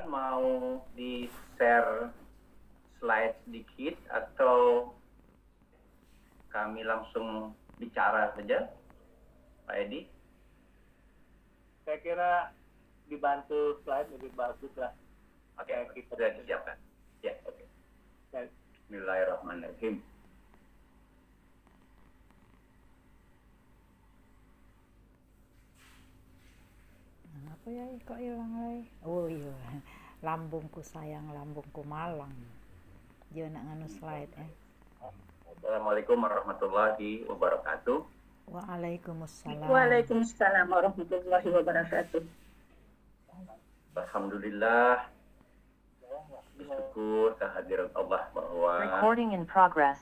mau di-share slide sedikit atau kami langsung bicara saja, Pak Edi? Saya kira dibantu slide lebih bagus lah. Oke, sudah disiapkan. Ya, oke. Bismillahirrahmanirrahim. Apa ya kok hilang lagi? Oh iya, lambungku sayang, lambungku malang. Dia nak nganu slide Assalamualaikum warahmatullahi wabarakatuh. Waalaikumsalam. Waalaikumsalam warahmatullahi wabarakatuh. Alhamdulillah, bersyukur kehadiran Allah bahwa Recording in progress.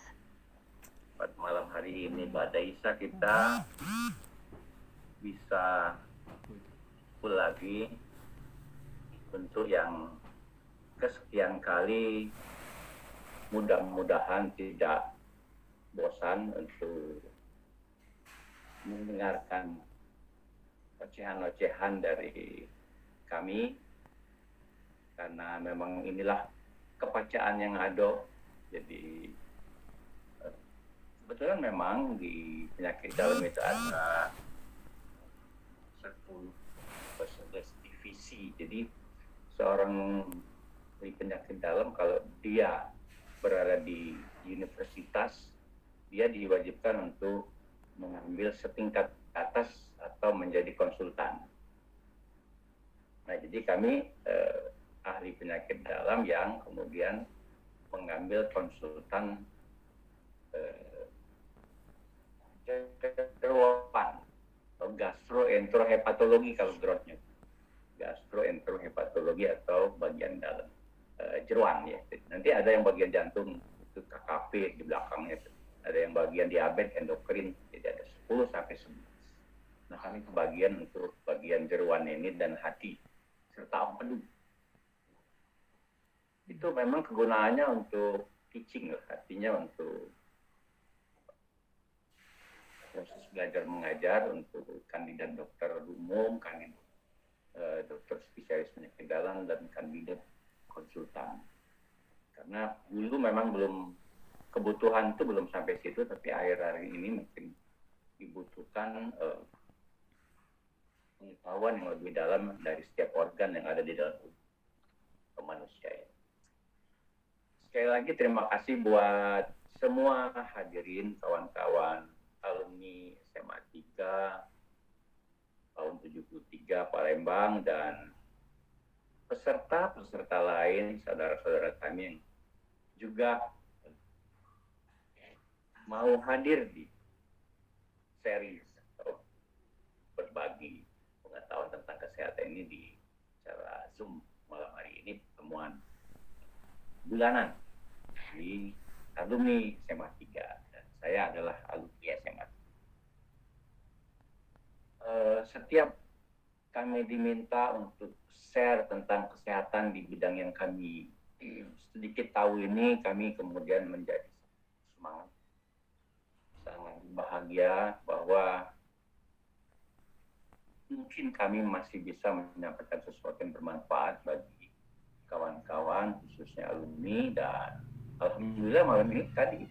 pada malam hari ini pada Isya kita bisa kumpul lagi untuk yang kesekian kali. Mudah-mudahan tidak bosan untuk mendengarkan ocehan-ocehan dari kami, karena memang inilah kepercayaan yang ada. Jadi sebetulnya memang di penyakit dalam itu ada 11 divisi. Jadi seorang di penyakit dalam, kalau dia berada di universitas, dia diwajibkan untuk mengambil setingkat atas atau menjadi konsultan. Nah, jadi kami ahli penyakit dalam yang kemudian mengambil konsultan jeroan atau gastroenterohepatologi kalau drotnya. Gastroenterohepatologi atau bagian dalam jeroan ya. Nanti ada yang bagian jantung itu KKP di belakangnya itu. Ada yang bagian diabetes endokrin, jadi ada 10 sampai 11. Nah, kami kebagian untuk bagian jeroan ini dan hati serta empedu. Itu memang kegunaannya untuk teaching, artinya untuk proses belajar mengajar untuk kandidat dokter umum, kandidat dokter spesialis penyakit dalam, dan kandidat konsultan. Karena dulu memang kebutuhan itu belum sampai situ, tapi akhir-akhir ini mungkin dibutuhkan pengetahuan yang lebih dalam dari setiap organ yang ada di dalam tubuh manusia. Sekali lagi terima kasih buat semua hadirin, kawan-kawan alumni SMA 3 tahun 73 Palembang, dan peserta-peserta lain, saudara-saudara kami yang juga mau hadir di series atau berbagi pengetahuan tentang kesehatan ini di cara Zoom malam hari ini, pertemuan bulanan di alumni SMA 3, dan saya adalah alumni SMA 3. Setiap kami diminta untuk share tentang kesehatan di bidang yang kami sedikit tahu ini, kami kemudian menjadi semangat, sangat bahagia bahwa mungkin kami masih bisa menyampaikan sesuatu yang bermanfaat bagi kawan-kawan, khususnya alumni. Dan alhamdulillah malam ini tadi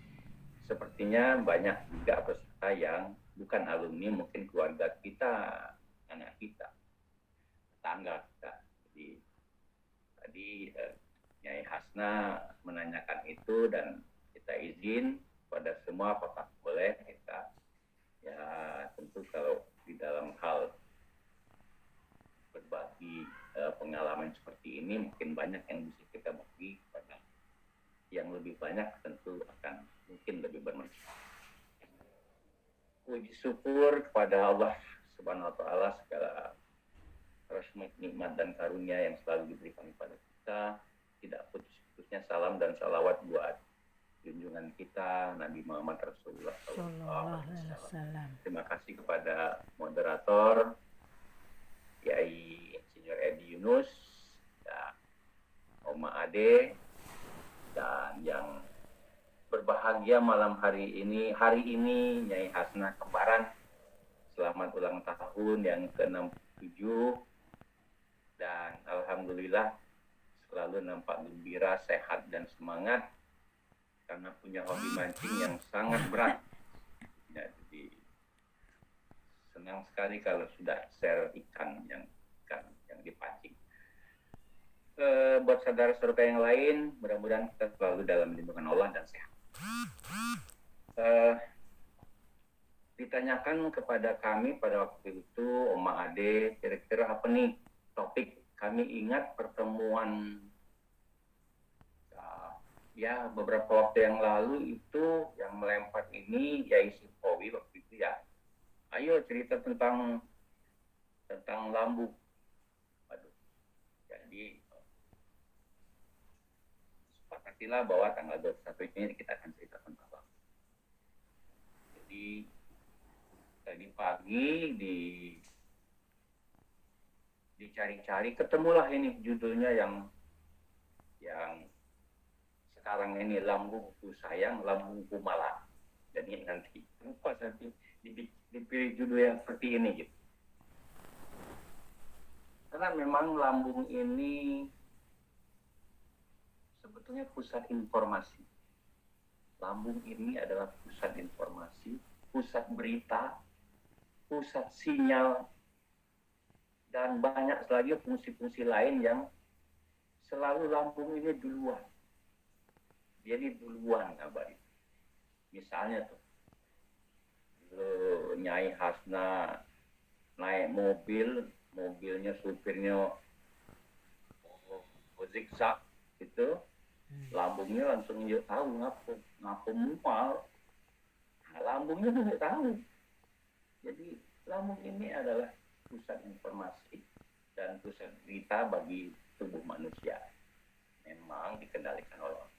sepertinya banyak juga peserta yang bukan alumni, mungkin keluarga kita, anak kita, tetangga kita. Jadi tadi Nyai Hasna menanyakan itu, dan kita izin pada semua apakah boleh kita, ya tentu kalau di dalam hal berbagi pengalaman seperti ini mungkin banyak yang bisa kita bagi kepada yang lebih banyak, tentu akan mungkin lebih bermanfaat. Puji syukur kepada Allah Subhanahu wa taala, segala rahmat, nikmat dan karunia yang selalu diberikan kepada kita. Tidak putus-putusnya salam dan salawat buat junjungan kita Nabi Muhammad Rasulullah SAW. Terima kasih kepada moderator Kiai Insinyur Edi Yunus dan Oma Ade, dan yang berbahagia malam hari ini Nyai Hasna Kembaran, selamat ulang tahun yang ke-67, dan alhamdulillah selalu nampak gembira, sehat, dan semangat karena punya hobi mancing yang sangat berat. Ya, jadi senang sekali kalau sudah share ikan yang dipancing. Buat saudara-saudara yang lain, mudah-mudahan kita selalu dalam lindungan Allah dan sehat. Ditanyakan kepada kami pada waktu itu, Oma Ade, kira-kira apa nih topik? Kami ingat pertemuan ya beberapa waktu yang lalu itu yang melempar ini Yai Sipowi waktu itu ya. Ayo cerita tentang lambung. Waduh. Jadi sepakatilah bahwa tanggal 21 ini kita akan cerita tentang lambung. Jadi tadi pagi dicari-cari, ketemulah ini judulnya yang sekarang ini, Lambungku Sayang, Lambungku Malang. Jadi nanti lupa nanti dipilih judul yang seperti ini gitu. Karena memang lambung ini sebetulnya pusat informasi. Lambung ini adalah pusat informasi, pusat berita, pusat sinyal, dan banyak lagi fungsi-fungsi lain yang selalu lambung ini duluan. Jadi duluan kabar itu. Misalnya tuh, Nyai Hasna naik mobilnya supirnya zigzag gitu, lambungnya langsung dia tahu ngapa mual. Nah, lambungnya nggak tahu. Jadi lambung ini adalah pusat informasi dan pusat berita bagi tubuh manusia. Memang dikendalikan oleh Allah.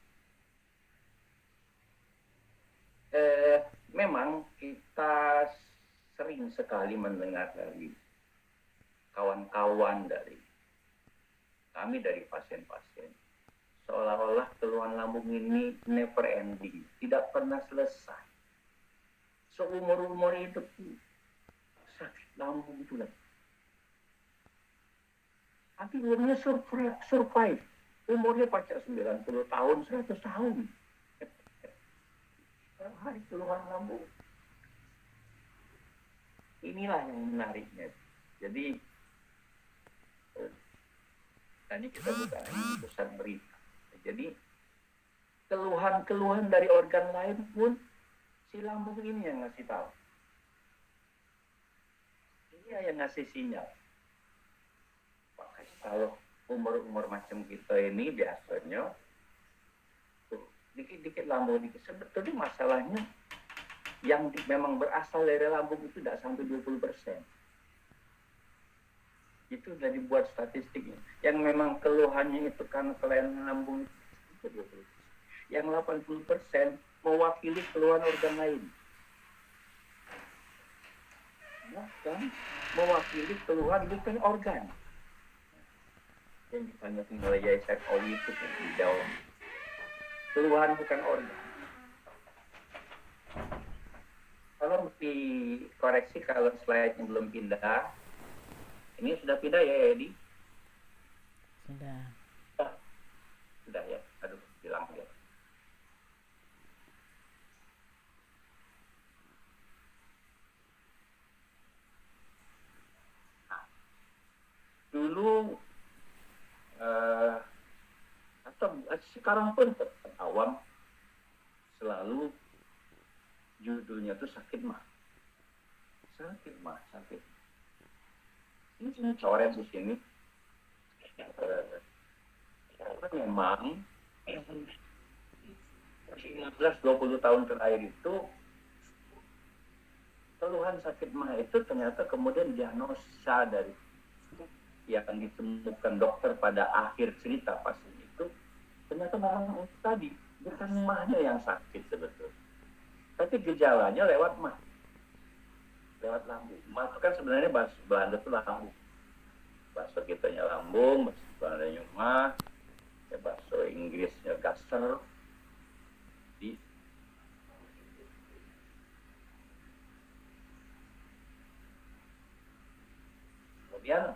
Memang kita sering sekali mendengar dari kawan-kawan dari pasien-pasien, seolah-olah keluhan lambung ini never ending, tidak pernah selesai. Seumur-umur hidup sakit lambung itu lah. Tapi umurnya survive. Umurnya pacar 90 tahun, 100 tahun. Hari keluhan lambung. Inilah yang menariknya. Jadi tadi kita buka pusat berita. Jadi keluhan-keluhan dari organ lain pun si lambung ini yang ngasih tahu. Dia yang ngasih sinyal. Makanya kalau umur-umur macam kita ini biasanya dikit-dikit lambung dikit. Sebetulnya masalahnya yang memang berasal dari lambung itu tidak sampai 20%. Itu sudah dibuat statistiknya. Yang memang keluhannya itu karena kelainan lambung itu 20%. Yang 80% mewakili keluhan organ lain. Bahkan mewakili keluhan bukan organ. Yang ditanyakan oleh Yai Sipowi itu dijawab. Keluhan bukan organ. Tolong dikoreksi kalau slide-nya belum pindah. Ini sudah pindah ya, Edi? Sudah. Sudah ya. Aduh, hilang ya. Nah, dulu atau sekarang pun awam selalu judulnya tuh sakit mah. Ini coret di sini. Memang 15-20 tahun terakhir itu keluhan sakit mah itu ternyata kemudian diagnosa dari yang ditemukan dokter pada akhir cerita pasien itu ternyata memang itu tadi bukan mahnya yang sakit sebetulnya, tapi gejalanya lewat lambung. Mah itu kan sebenarnya bahasa Belanda itu lambung, bahasa kitanya lambung, bahasa Belandanya mah, ya bahasa Inggrisnya gaster. Di kemudian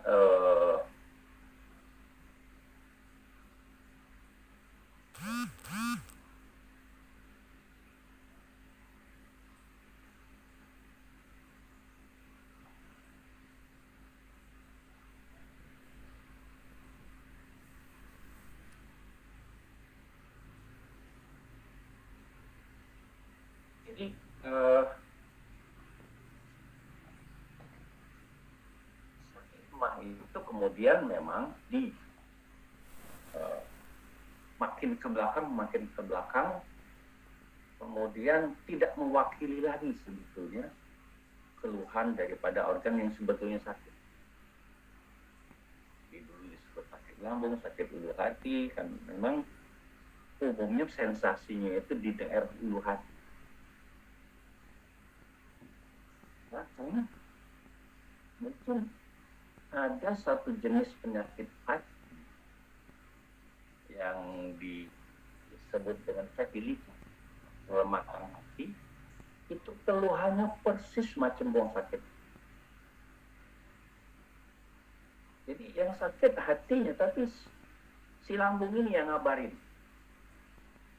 kemudian memang makin ke belakang, kemudian tidak mewakili lagi sebetulnya keluhan daripada organ yang sebetulnya sakit. Dulu disebut sakit lambung, sakit ulu hati, kan memang umumnya sensasinya itu di daerah ulu hati. Nah, karena mungkin ada satu jenis penyakit hati yang disebut dengan fatty liver, kelemahan hati, itu keluhannya persis macam buang sakit. Jadi yang sakit hatinya, tapi si lambung ini yang ngabarin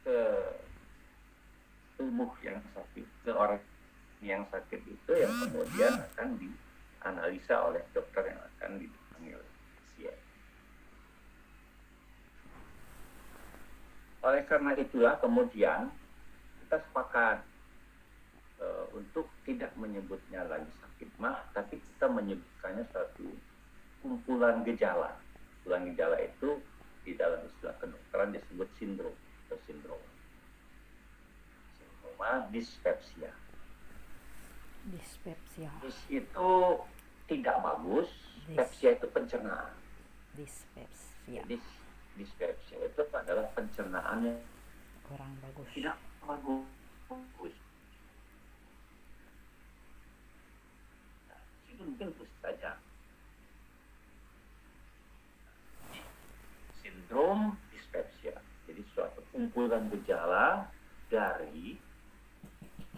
ke tubuh yang sakit, ke orang yang sakit itu, yang kemudian akan dianalisa oleh dokter yang akan dipanggil pasien. Oleh karena itulah kemudian kita sepakat untuk tidak menyebutnya lagi sakit mah, tapi kita menyebutkannya satu kumpulan gejala. Kumpulan gejala itu di dalam istilah kedokteran disebut sindrom atau sindroma dispepsia. Dispepsia. Dis itu tidak bagus, pepsia itu pencernaan. Dispepsia. Dispepsia itu adalah pencernaan yang Kurang bagus. tidak bagus. Nah, itu mungkin terus saja. Sindrom dispepsia. Jadi suatu kumpulan gejala dari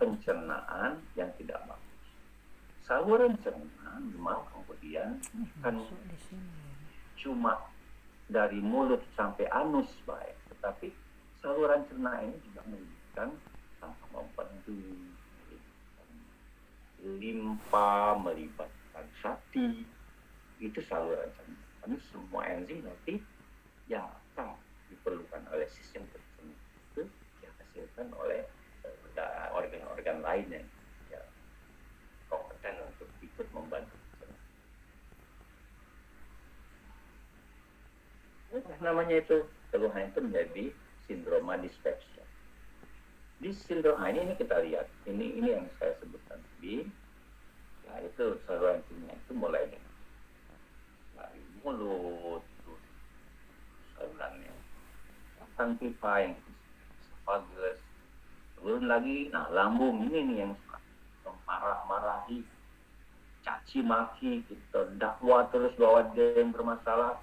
pencernaan yang tidak bagus. Saluran cerna memang kemudian kan Masuk di sini. cuma dari mulut sampai anus baik, tetapi saluran cerna ini juga melibatkan sampah empedu, limpa, melibatkan hati, itu saluran cerna. Ini semua enzim nanti yang akan diperlukan oleh sistem tertentu itu dihasilkan oleh organ-organ lain yang kompeten untuk ikut membantu. Namanya itu keluhan itu menjadi sindroma dispepsia. Di sindroma ini kita lihat, ini yang saya sebutkan tadi, ya itu saluran cerna itu mulai dari mulut, saluran yang batang pipa, yang esophagus, turun lagi, nah lambung ini nih yang marah-marahi, caci maki, kita dakwa terus bahwa dia yang bermasalah,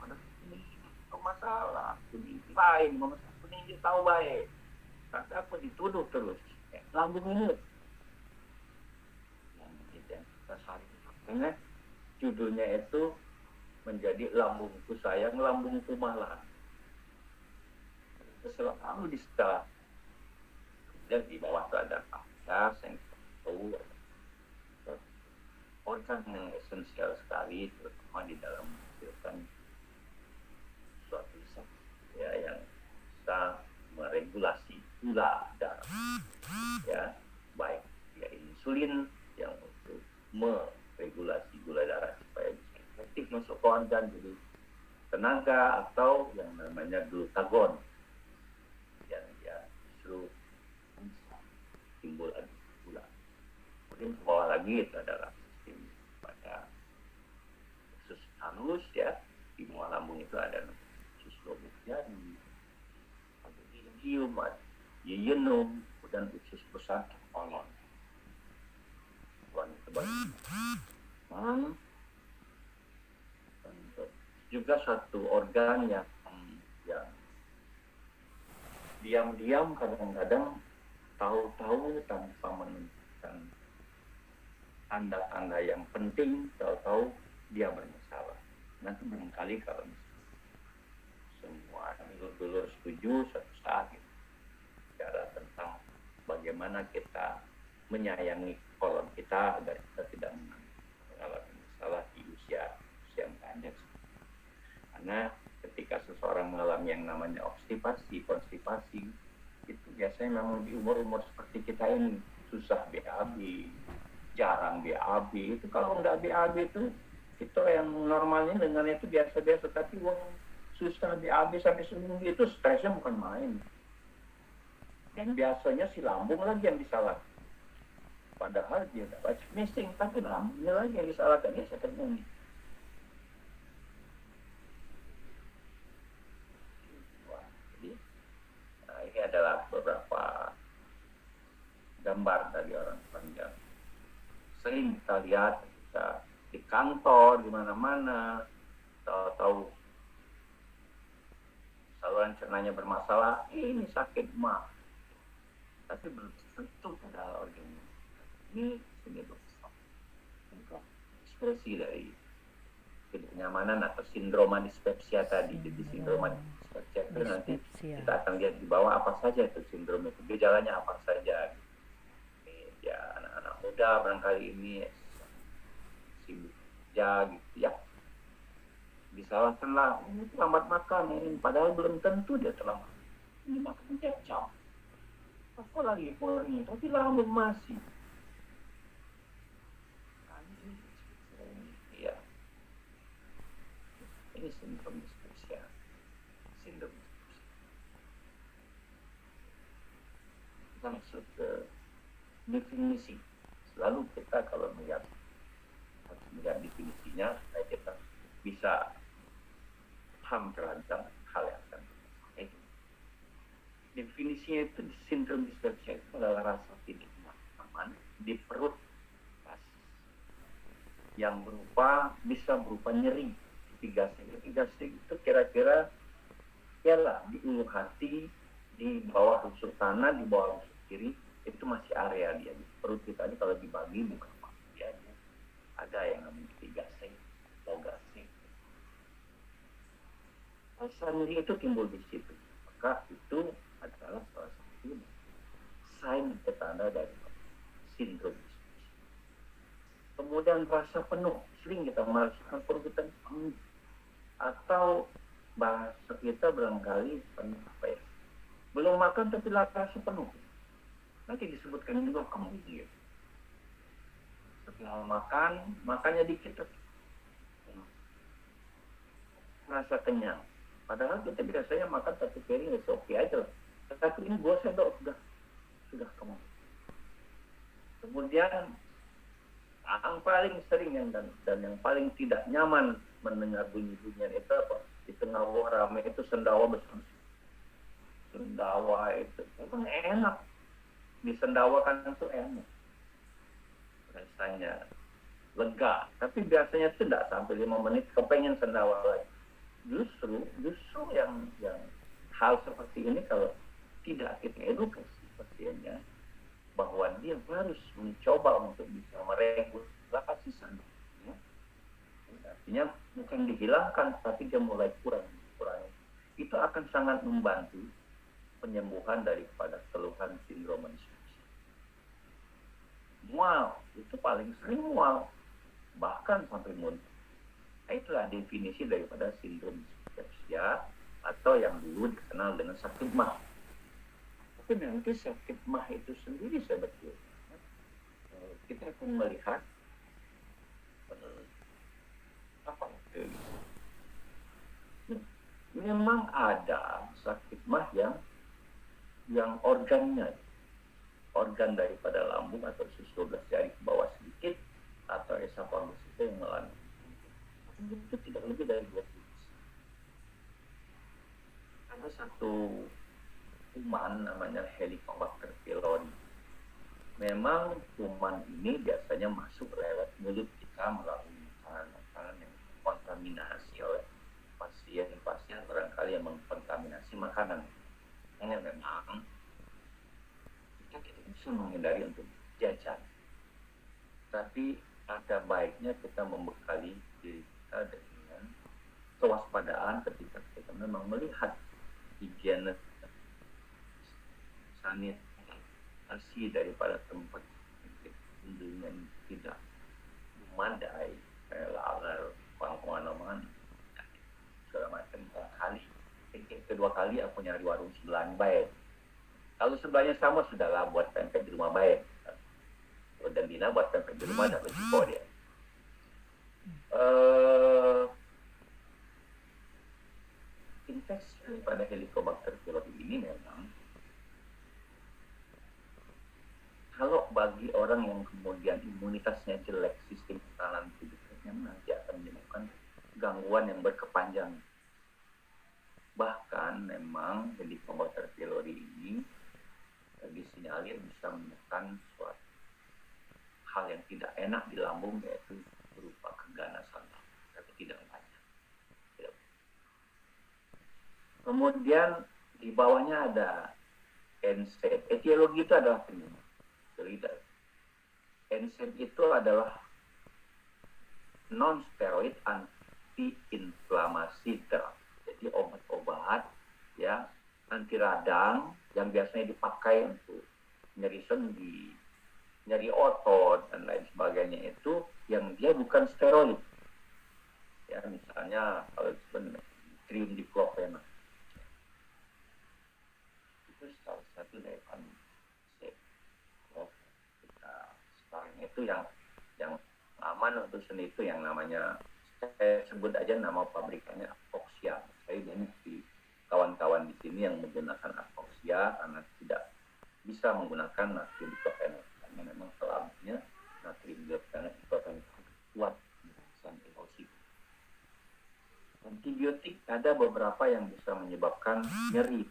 masalah, kuning lain, kuning dia tahu baik, tapi apa dituduh terus, lambung ini, yang kita sehari, karena judulnya itu menjadi lambungku sayang, lambungku malah, selalu di setelah, dan di bawah itu ada pankreas yang tahu, organ yang esensial sekali, terutama di dalam menghasilkan suatu zat ya yang bisa meregulasi gula darah, ya baik ya insulin yang untuk meregulasi gula darah supaya bisa efektif masuk ke organ jadi tenaga, atau yang namanya glutagon yang dia justru bisa timbul gula. Kemudian ke bawah lagi itu adalah sistem pada usus halus ya, di bawah lambung itu ada lobuk jari, ada ilium, yeyenum, dan usus besar kolon. Juga satu organ yang diam-diam kadang-kadang tahu-tahu tanpa menunjukkan tanda-tanda yang penting, tahu-tahu dia bermasalah. Nanti barangkali kalau semua dulur setuju suatu saat bicara tentang bagaimana kita menyayangi kolon kita agar kita tidak mengalami masalah di usia yang pendek. Karena ketika seseorang mengalami yang namanya konstipasi itu biasanya memang di umur seperti kita ini susah BAB, jarang BAB. Itu kalau nggak BAB itu Kita yang normalnya dengannya itu biasa-biasa, tapi wah susah dihabis sampai seminggu itu stresnya bukan main. Dan biasanya si lambung lagi yang disalahkan. Padahal dia dapat missing, tapi lambungnya lagi yang disalahkan. Ya saya temui. Wah, jadi ini adalah beberapa gambar dari orang panjang. Sering kita lihat kita di kantor, di mana-mana, tahu-tahu saluran cernanya bermasalah, ini sakit mah. Tapi belum tentu pada organ ini sebagai ekspresi dari kenyamanan atau sindroma dispepsia tadi. Jadi sindroma dispepsia itu nanti kita akan lihat di bawah apa saja itu sindrom itu, gejalanya apa saja. Ya anak-anak muda barangkali ini sibuk kerja gitu ya, disalahkanlah ini terlambat makan ini, padahal belum tentu dia terlambat. Ini makan kecap apa lagi ini, tapi lambung masih. Iya, ini sindrom dispepsia. Sindrom dispepsia. Kita masuk ke definisi. Selalu kita kalau melihat definisinya, supaya kita bisa paham terancam hal yang akan itu. Definisinya itu sindrom dispepsia itu adalah rasa tidak nyaman di perut yang bisa berupa nyeri di gasing itu kira-kira ialah di ulu hati, di bawah rusuk kanan, di bawah rusuk kiri, itu masih area dia. Perut kita ini kalau dibagi bukan dia ada yang namanya gasing atau gasing. Rasa nyeri itu timbul di situ, maka itu adalah salah satu sign petanda dari sindrom. Kemudian rasa penuh, sering kita merasakan perut kita penuh, atau bahasa kita barangkali penuh apa ya, belum makan tapi rasa penuh. Nanti disebutkan juga kemudian setelah makan, makannya dikit rasa kenyang. Padahal kita biasanya makan satu piring ya oke aja lah. Tetapi ini 2 sendok sudah kenyang. Kemudian yang paling sering dan yang paling tidak nyaman mendengar bunyi-bunyian itu apa? Di tengah ramai itu sendawa besar. Sendawa itu memang enak. Disendawakan itu enak. Rasanya lega. Tapi biasanya itu tidak sampai 5 menit kepengen sendawa lagi. Justru yang hal seperti ini kalau tidak kita edukasi pasiennya bahwa dia harus mencoba untuk bisa meregulasi sendirinya. Artinya bukan dihilangkan, tapi dia mulai kurang. Itu akan sangat membantu penyembuhan daripada keluhan sindrom dispepsia. Mual, itu paling sering mual, bahkan sampai muntah. Itulah definisi daripada sindrom dispepsia atau yang dulu dikenal dengan sakit mah. Tapi nanti sakit mah itu sendiri sebetulnya kita akan melihat apa itu. Memang ada sakit mah yang organ daripada lambung atau usus 12 jari ke bawah sedikit atau esofagus itu yang melandai. Itu tidak lebih dari 2 virus. Ada satu kuman namanya Helicobacter pylori. Memang kuman ini biasanya masuk lewat mulut kita melalui makanan yang kontaminasi oleh pasien barangkali yang mengkontaminasi makanan. Ini memang kita tidak bisa menghindari untuk jajan. Tapi ada baiknya kita membekali diri kita dengan kewaspadaan ketika kita memang melihat higiene sanitasi daripada tempat yang tidak memadai, laler, kemana-mana, segala macam. Kedua kali aku nyari warung sebelahnya baik. Kalau sebelahnya sama sudahlah buat pempek di rumah baik. Dan Dina buat pempek di rumah ada resiko dia. eh, infeksi daripada Helicobacter pylori ini memang kalau bagi orang yang kemudian imunitasnya jelek, sistem pertahanan tubuhnya nanti akan menyebabkan gangguan yang berkepanjangan. Bahkan memang Helicobacter pylori ini disinyalir bisa menekan suatu hal yang tidak enak di lambung, yaitu berupa keganasan lambung, tapi tidak banyak. Kemudian di bawahnya ada NSAID. Etiologi itu adalah penyebab. NSAID itu adalah non-steroid anti-inflamasi drug. Jadi obat-obat ya anti radang yang biasanya dipakai untuk nyeri sendi, nyeri otot dan lain sebagainya, itu yang dia bukan steroid. Ya misalnya kalau disebut diklofenak. Itu salah satu dari sekarang itu yang aman untuk sendi itu yang namanya, saya sebut aja nama pabrikannya Apoxia. Saya banyak di kawan-kawan di sini yang menggunakan Apoxia karena tidak bisa menggunakan natrium diklofenak karena memang selamanya natrium diklofenak kuat erosi. Antibiotik ada beberapa yang bisa menyebabkan nyeri,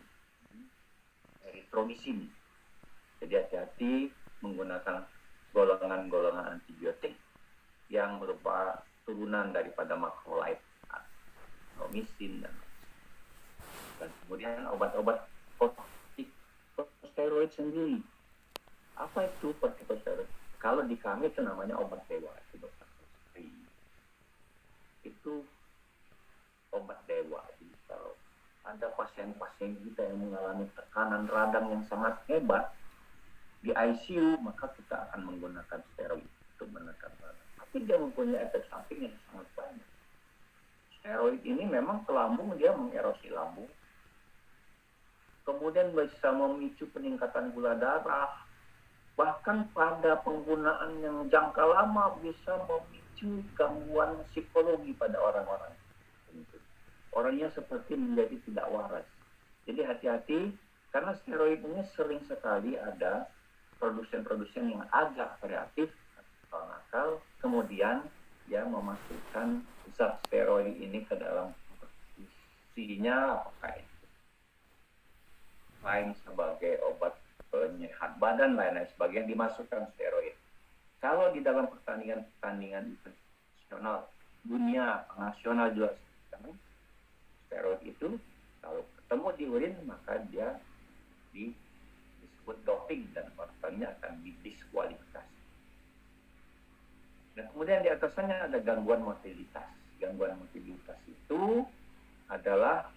eritromisin. Jadi hati-hati menggunakan golongan-golongan antibiotik yang berupa turunan daripada macrolide, eritromisin dan kemudian obat-obat kortikosteroid sendiri. Apa itu kortikosteroid? Kalau di kami itu namanya obat dewa, itu obat dewa. Jadi kalau ada pasien-pasien kita yang mengalami tekanan radang yang sangat hebat di ICU, maka kita akan menggunakan steroid untuk menekan radang. Tapi dia mempunyai efek samping yang sangat banyak. Steroid ini memang ke lambung, dia mengerosi lambung, kemudian bisa memicu peningkatan gula darah, bahkan pada penggunaan yang jangka lama bisa memicu gangguan psikologi pada orang-orang. Orangnya seperti menjadi tidak waras. Jadi hati-hati, karena steroid ini sering sekali ada produsen-produsen yang agak kreatif atau nakal, kemudian dia memasukkan zat steroid ini ke dalam isinya, apakah itu lain sebagai obat penyehat badan, lain sebagainya, dimasukkan steroid. Kalau di dalam pertandingan internasional, dunia, nasional juga, steroid itu kalau ketemu di urin maka dia disebut doping dan orangnya akan didiskualifikasi. Dan kemudian di atasnya ada gangguan motilitas. Gangguan motilitas itu adalah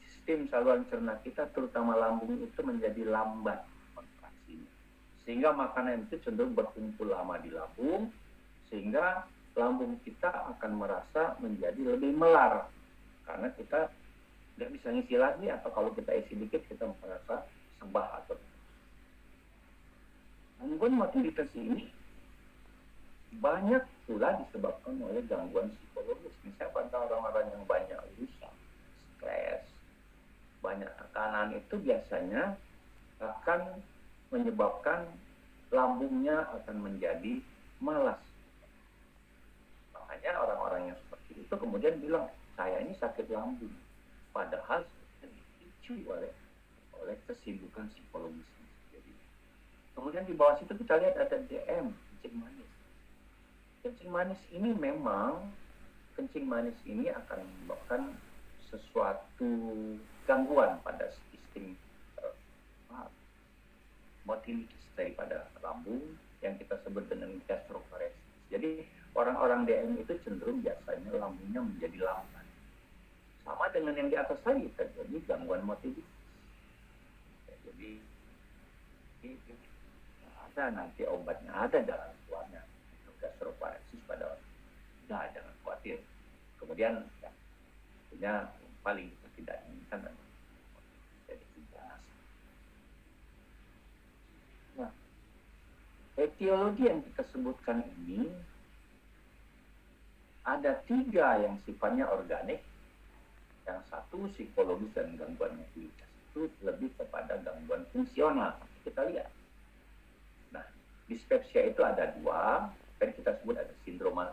sistem saluran cerna kita, terutama lambung itu menjadi lambat kontraksinya, sehingga makanan itu cenderung berkumpul lama di lambung, sehingga lambung kita akan merasa menjadi lebih melar karena kita tidak bisa ngisi lagi, atau kalau kita isi dikit kita merasa sebah atau gangguan motilitas ini banyak pula disebabkan oleh gangguan psikologis. Misalnya pada orang-orang yang banyak urusan, stres, banyak tekanan, itu biasanya akan menyebabkan lambungnya akan menjadi malas. Makanya orang-orang yang seperti itu kemudian bilang, saya ini sakit lambung, padahal dipicu oleh kesibukan psikologis. Jadi, kemudian di bawah situ kita lihat ada DM, kencing manis. Kencing manis ini memang, kencing manis ini akan menyebabkan sesuatu gangguan pada sistem motilitas daripada lambung yang kita sebut dengan gastroparesis. Jadi orang-orang DM itu cenderung biasanya lambungnya menjadi lambat. Sama dengan yang di atas tadi, terjadi gangguan motilitas. Ya, jadi ada nanti obatnya, ada dalam tuannya untuk gastroparesis pada orang. Nah, jangan khawatir. Kemudian ya, tentunya paling tidak inginkan jadi ganas. Nah, etiologi yang kita sebutkan ini ada 3 yang sifatnya organik, yang 1 psikologis dan gangguan mobilitas. Itu lebih kepada gangguan fungsional. Kita lihat. Nah, dispepsia itu ada 2, kan kita sebut ada sindroma